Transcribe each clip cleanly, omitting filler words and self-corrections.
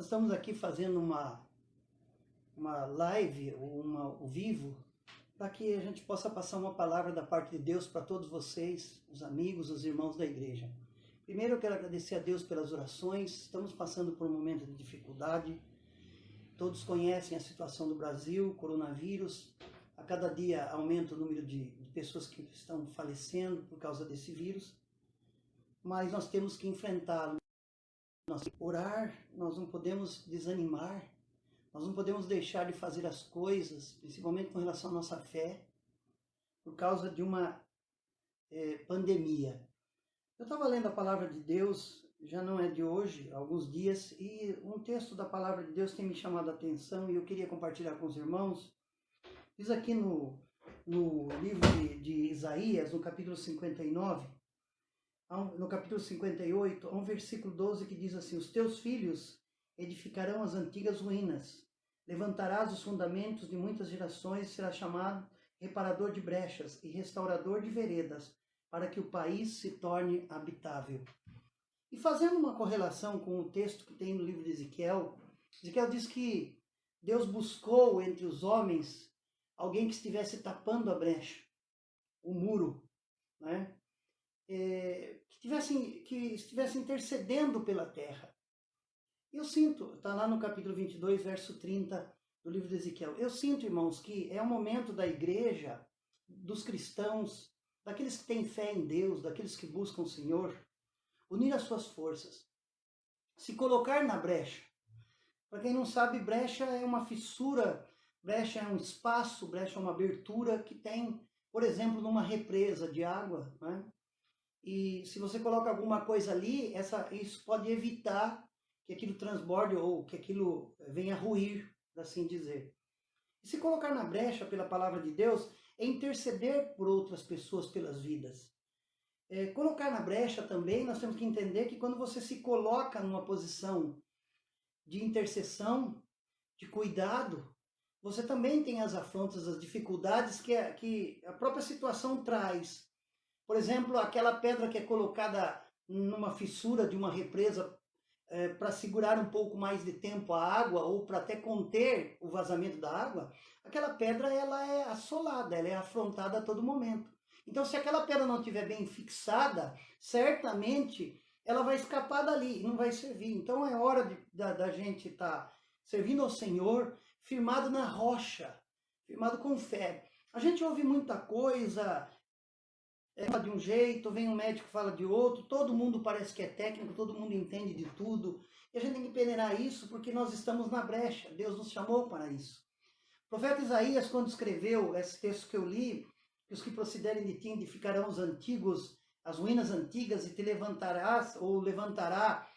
Nós estamos aqui fazendo uma live, ao vivo, para que a gente possa passar uma palavra da parte de Deus para todos vocês, os amigos, os irmãos da igreja. Primeiro eu quero agradecer a Deus pelas orações. Estamos passando por um momento de dificuldade. Todos conhecem a situação do Brasil, coronavírus. A cada dia aumenta o número de pessoas que estão falecendo por causa desse vírus. Mas nós temos que enfrentá-lo. Nós temos que orar, nós não podemos desanimar, nós não podemos deixar de fazer as coisas, principalmente com relação à nossa fé, por causa de uma pandemia. Eu estava lendo a palavra de Deus, já não é de hoje, há alguns dias, e um texto da palavra de Deus tem me chamado a atenção e eu queria compartilhar com os irmãos. Diz aqui no livro de Isaías, no capítulo 59, no capítulo 58, há um versículo 12 que diz assim: os teus filhos edificarão as antigas ruínas, levantarás os fundamentos de muitas gerações, será chamado reparador de brechas e restaurador de veredas, para que o país se torne habitável. E fazendo uma correlação com o texto que tem no livro de Ezequiel, Ezequiel diz que Deus buscou entre os homens alguém que estivesse tapando a brecha, o muro, né? Que estivesse intercedendo pela terra. Eu sinto, está lá no capítulo 22, verso 30 do livro de Ezequiel. Eu sinto, irmãos, que é o momento da igreja, dos cristãos, daqueles que têm fé em Deus, daqueles que buscam o Senhor, unir as suas forças, se colocar na brecha. Para quem não sabe, brecha é uma fissura, brecha é um espaço, brecha é uma abertura que tem, por exemplo, numa represa de água, né? E se você coloca alguma coisa ali, isso pode evitar que aquilo transborde ou que aquilo venha a ruir, por assim dizer. E se colocar na brecha pela palavra de Deus é interceder por outras pessoas pelas vidas. Colocar na brecha também, nós temos que entender que quando você se coloca numa posição de intercessão, de cuidado, você também tem as afrontas, as dificuldades que a própria situação traz. Por exemplo, aquela pedra que é colocada numa fissura de uma represa para segurar um pouco mais de tempo a água ou para até conter o vazamento da água, aquela pedra ela é assolada, ela é afrontada a todo momento. Então, se aquela pedra não estiver bem fixada, certamente ela vai escapar dali e não vai servir. Então, é hora da gente estar servindo ao Senhor, firmado na rocha, firmado com fé. A gente ouve muita coisa, fala de um jeito, vem um médico e fala de outro, todo mundo parece que é técnico, todo mundo entende de tudo. E a gente tem que peneirar isso porque nós estamos na brecha, Deus nos chamou para isso. O profeta Isaías, quando escreveu esse texto que eu li, que os que procederem de ti edificarão as ruínas antigas e te levantarás, ou levantará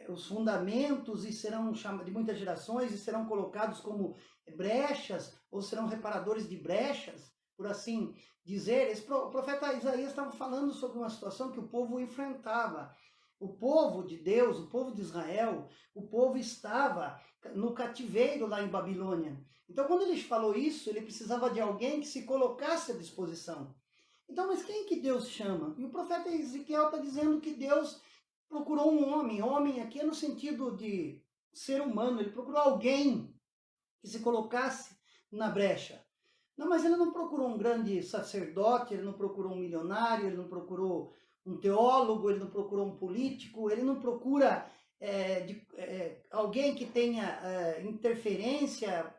os fundamentos e serão chamados de muitas gerações e serão colocados como brechas, ou serão reparadores de brechas, por assim dizer. O profeta Isaías estava falando sobre uma situação que o povo enfrentava. O povo de Deus, o povo de Israel, o povo estava no cativeiro lá em Babilônia. Então, quando ele falou isso, ele precisava de alguém que se colocasse à disposição. Então, mas quem que Deus chama? E o profeta Ezequiel está dizendo que Deus procurou um homem. Homem aqui é no sentido de ser humano. Ele procurou alguém que se colocasse na brecha. Não, mas ele não procurou um grande sacerdote, ele não procurou um milionário, ele não procurou um teólogo, ele não procurou um político, ele não procura alguém que tenha interferência,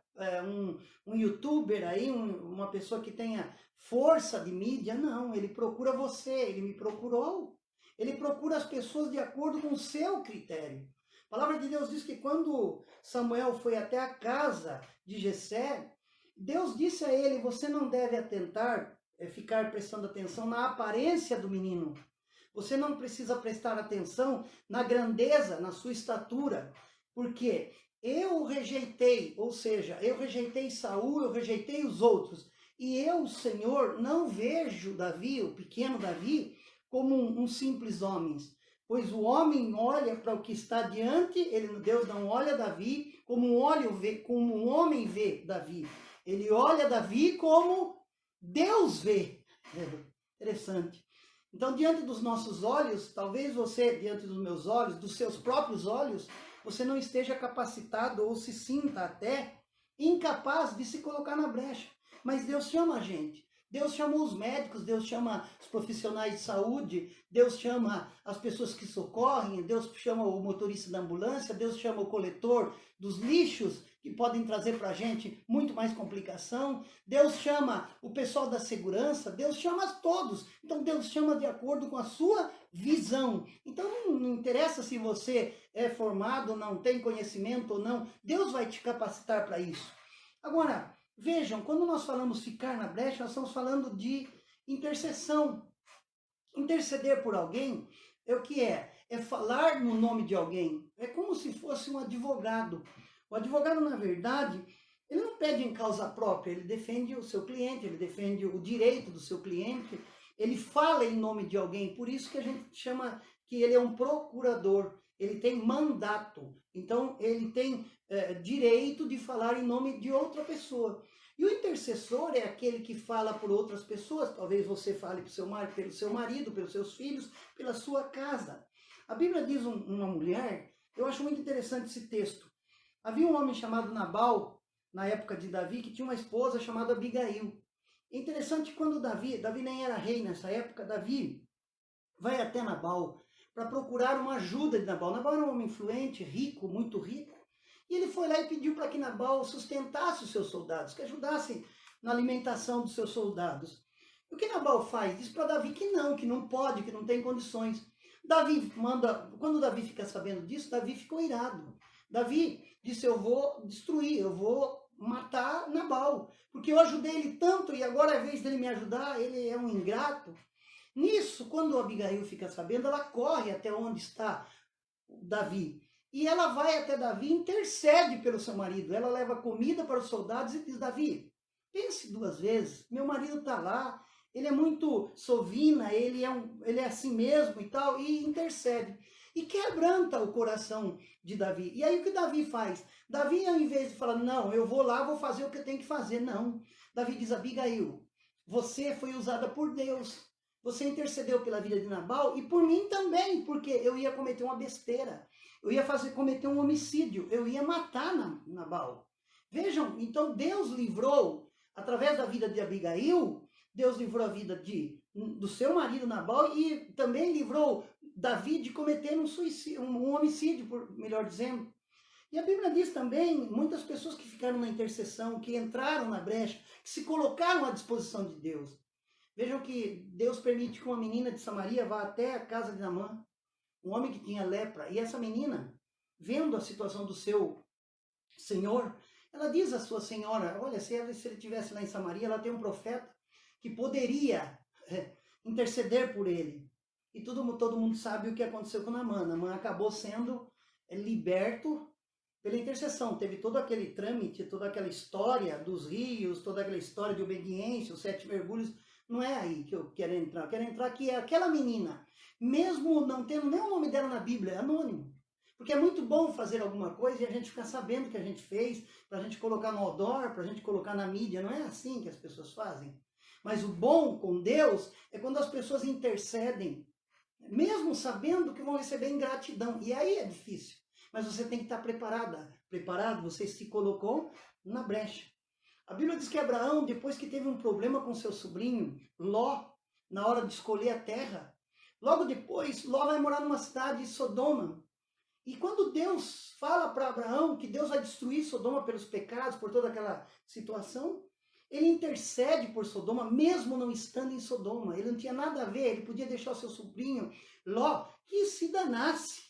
um youtuber aí, uma pessoa que tenha força de mídia. Não, ele procura você, ele me procurou. Ele procura as pessoas de acordo com o seu critério. A palavra de Deus diz que quando Samuel foi até a casa de Jessé, Deus disse a ele: você não deve ficar prestando atenção na aparência do menino. Você não precisa prestar atenção na grandeza, na sua estatura. Porque eu o rejeitei, ou seja, eu rejeitei Saul, eu rejeitei os outros. E eu, o Senhor, não vejo Davi, o pequeno Davi, como um simples homem. Pois o homem olha para o que está diante, Deus não olha Davi como um homem vê Davi. Ele olha Davi como Deus vê. Interessante. Então, diante dos nossos olhos, talvez você, diante dos meus olhos, dos seus próprios olhos, você não esteja capacitado ou se sinta até incapaz de se colocar na brecha. Mas Deus chama a gente. Deus chamou os médicos, Deus chama os profissionais de saúde, Deus chama as pessoas que socorrem, Deus chama o motorista da ambulância, Deus chama o coletor dos lixos, que podem trazer para a gente muito mais complicação. Deus chama o pessoal da segurança, Deus chama a todos. Então Deus chama de acordo com a sua visão. Então não interessa se você é formado, não tem conhecimento ou não, Deus vai te capacitar para isso. Agora, vejam, quando nós falamos ficar na brecha, nós estamos falando de intercessão. Interceder por alguém é o que é? É falar no nome de alguém. É como se fosse um advogado. O advogado, na verdade, ele não pede em causa própria, ele defende o seu cliente, ele defende o direito do seu cliente, ele fala em nome de alguém, por isso que a gente chama que ele é um procurador, ele tem mandato, então ele tem direito de falar em nome de outra pessoa. E o intercessor é aquele que fala por outras pessoas, talvez você fale pelo seu marido, pelos seus filhos, pela sua casa. A Bíblia diz uma mulher, eu acho muito interessante esse texto. Havia um homem chamado Nabal, na época de Davi, que tinha uma esposa chamada Abigail. É interessante quando Davi nem era rei nessa época, Davi vai até Nabal para procurar uma ajuda de Nabal. Nabal era um homem influente, rico, muito rico, e ele foi lá e pediu para que Nabal sustentasse os seus soldados, que ajudassem na alimentação dos seus soldados. E o que Nabal faz? Diz para Davi que não pode, que não tem condições. Davi manda, quando Davi fica sabendo disso, Davi ficou irado. Davi disse, eu vou destruir, eu vou matar Nabal, porque eu ajudei ele tanto e agora é a vez dele me ajudar, ele é um ingrato. Nisso, quando Abigail fica sabendo, ela corre até onde está Davi. E ela vai até Davi e intercede pelo seu marido. Ela leva comida para os soldados e diz, Davi, pense duas vezes, meu marido está lá, ele é muito sovina, ele é assim mesmo e tal, e intercede. E quebranta o coração de Davi. E aí o que Davi faz? Davi, ao invés de falar, não, eu vou lá, vou fazer o que eu tenho que fazer, não. Davi diz, Abigail, você foi usada por Deus. Você intercedeu pela vida de Nabal e por mim também, porque eu ia cometer uma besteira. Eu ia cometer um homicídio. Eu ia matar Nabal. Vejam, então Deus livrou, através da vida de Abigail, Deus livrou a vida do seu marido Nabal e também livrou Davi de cometer um homicídio, melhor dizendo. E a Bíblia diz também, muitas pessoas que ficaram na intercessão, que entraram na brecha, que se colocaram à disposição de Deus. Vejam que Deus permite que uma menina de Samaria vá até a casa de Naamã, um homem que tinha lepra. E essa menina, vendo a situação do seu senhor, ela diz à sua senhora, olha, se ele estivesse lá em Samaria, ela tem um profeta que poderia interceder por ele. E todo mundo sabe o que aconteceu com Naamã. Naamã acabou sendo liberto pela intercessão. Teve todo aquele trâmite, toda aquela história dos rios, toda aquela história de obediência, os 7 mergulhos. Não é aí que eu quero entrar. Eu quero entrar que é aquela menina, mesmo não tendo nem o nome dela na Bíblia, é anônimo. Porque é muito bom fazer alguma coisa e a gente ficar sabendo que a gente fez, para a gente colocar no outdoor, para a gente colocar na mídia. Não é assim que as pessoas fazem. Mas o bom com Deus é quando as pessoas intercedem, mesmo sabendo que vão receber ingratidão. E aí é difícil. Mas você tem que estar preparado, você se colocou na brecha. A Bíblia diz que Abraão, depois que teve um problema com seu sobrinho, Ló, na hora de escolher a terra, logo depois, Ló vai morar numa cidade de Sodoma. E quando Deus fala para Abraão que Deus vai destruir Sodoma pelos pecados, por toda aquela situação, ele intercede por Sodoma, mesmo não estando em Sodoma. Ele não tinha nada a ver, ele podia deixar o seu sobrinho, Ló, que se danasse.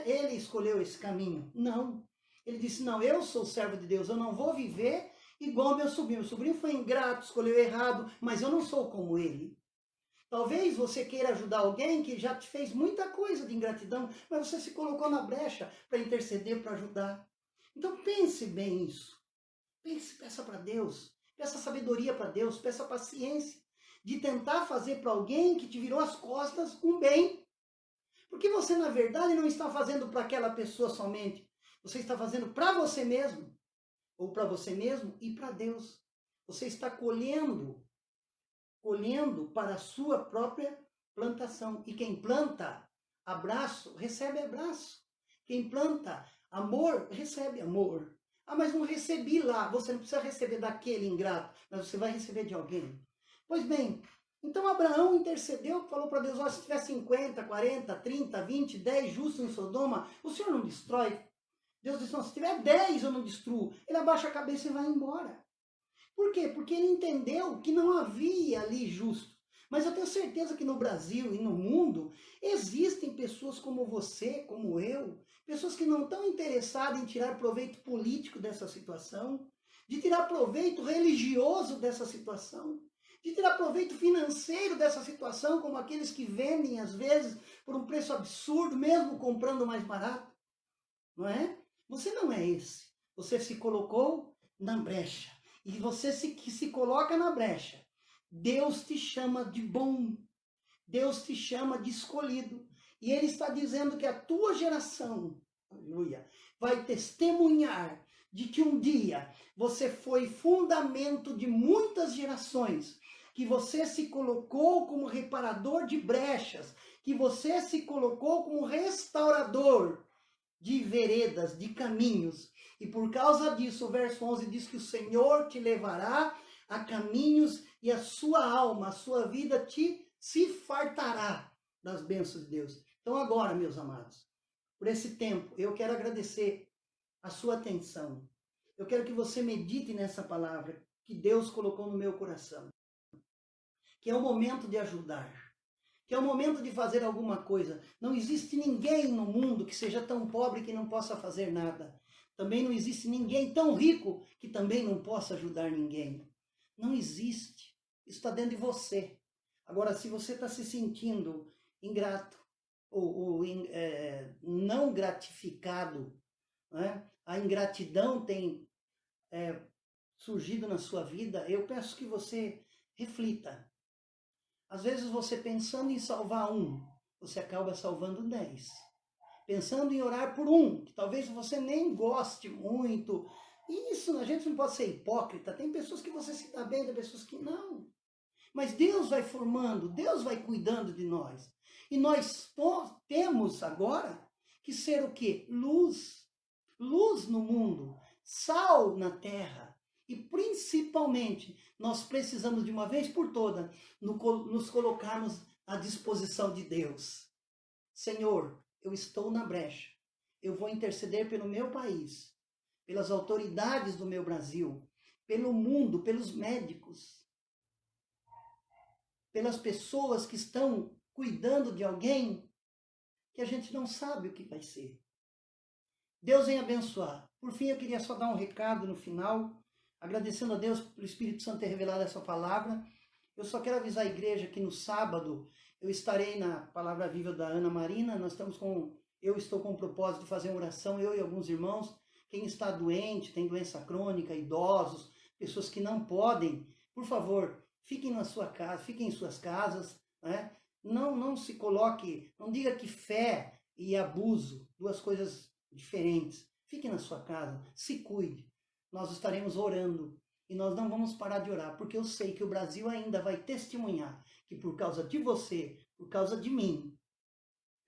Ele escolheu esse caminho. Não. Ele disse, não, eu sou servo de Deus, eu não vou viver igual meu sobrinho. Meu sobrinho foi ingrato, escolheu errado, mas eu não sou como ele. Talvez você queira ajudar alguém que já te fez muita coisa de ingratidão, mas você se colocou na brecha para interceder, para ajudar. Então pense bem nisso. Peça para Deus, peça sabedoria para Deus, peça paciência de tentar fazer para alguém que te virou as costas um bem. Porque você, na verdade, não está fazendo para aquela pessoa somente. Você está fazendo para você mesmo, ou para você mesmo e para Deus. Você está colhendo para a sua própria plantação. E quem planta abraço, recebe abraço. Quem planta amor, recebe amor. Ah, mas não recebi lá. Você não precisa receber daquele ingrato, mas você vai receber de alguém. Pois bem, então Abraão intercedeu, falou para Deus, se tiver 50, 40, 30, 20, 10 justos em Sodoma, o Senhor não destrói? Deus disse, não, se tiver 10 eu não destruo. Ele abaixa a cabeça e vai embora. Por quê? Porque ele entendeu que não havia ali justo. Mas eu tenho certeza que no Brasil e no mundo existem pessoas como você, como eu, pessoas que não estão interessadas em tirar proveito político dessa situação, de tirar proveito religioso dessa situação, de tirar proveito financeiro dessa situação, como aqueles que vendem, às vezes, por um preço absurdo, mesmo comprando mais barato. Não é? Você não é esse. Você se colocou na brecha. E você que se coloca na brecha, Deus te chama de bom. Deus te chama de escolhido. E Ele está dizendo que a tua geração, aleluia, vai testemunhar de que um dia você foi fundamento de muitas gerações, que você se colocou como reparador de brechas, que você se colocou como restaurador de veredas, de caminhos. E por causa disso, o verso 11 diz que o Senhor te levará a caminhos e a sua alma, a sua vida se fartará das bênçãos de Deus. Então agora, meus amados, por esse tempo, eu quero agradecer a sua atenção. Eu quero que você medite nessa palavra que Deus colocou no meu coração. Que é o momento de ajudar. Que é o momento de fazer alguma coisa. Não existe ninguém no mundo que seja tão pobre que não possa fazer nada. Também não existe ninguém tão rico que também não possa ajudar ninguém. Não existe. Isso está dentro de você. Agora, se você está se sentindo ingrato ou não gratificado, né? A ingratidão tem surgido na sua vida, eu peço que você reflita. Às vezes você pensando em salvar um, você acaba salvando 10. Pensando em orar por um, que talvez você nem goste muito. Isso, a gente não pode ser hipócrita. Tem pessoas que você se dá bem, tem pessoas que não. Mas Deus vai formando, Deus vai cuidando de nós. E nós temos agora que ser o quê? Luz. Luz no mundo, sal na terra. E principalmente, nós precisamos de uma vez por todas nos colocarmos à disposição de Deus. Senhor, eu estou na brecha. Eu vou interceder pelo meu país, pelas autoridades do meu Brasil, pelo mundo, pelos médicos, pelas pessoas que estão cuidando de alguém que a gente não sabe o que vai ser. Deus venha abençoar. Por fim, eu queria só dar um recado no final, agradecendo a Deus pelo Espírito Santo ter revelado essa palavra. Eu só quero avisar a igreja que no sábado eu estarei na Palavra Viva da Ana Marina. Eu estou com o propósito de fazer uma oração, eu e alguns irmãos. Quem está doente, tem doença crônica, idosos, pessoas que não podem, por favor, fiquem na sua casa, fiquem em suas casas, né? Não se coloque, não diga que fé e abuso, duas coisas diferentes. Fique na sua casa, se cuide. Nós estaremos orando e nós não vamos parar de orar, porque eu sei que o Brasil ainda vai testemunhar que por causa de você, por causa de mim,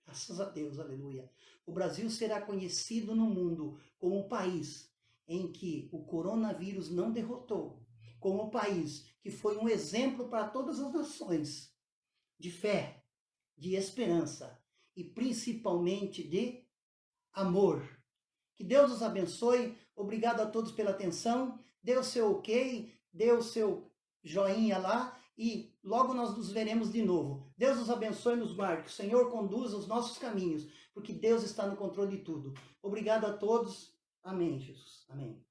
graças a Deus, aleluia, o Brasil será conhecido no mundo como o país em que o coronavírus não derrotou, como o país que foi um exemplo para todas as nações de fé, de esperança e principalmente de amor. Que Deus os abençoe. Obrigado a todos pela atenção. Dê o seu ok, dê o seu joinha lá e logo nós nos veremos de novo. Deus os abençoe e nos guarde. Que o Senhor conduza os nossos caminhos, porque Deus está no controle de tudo. Obrigado a todos. Amém, Jesus. Amém.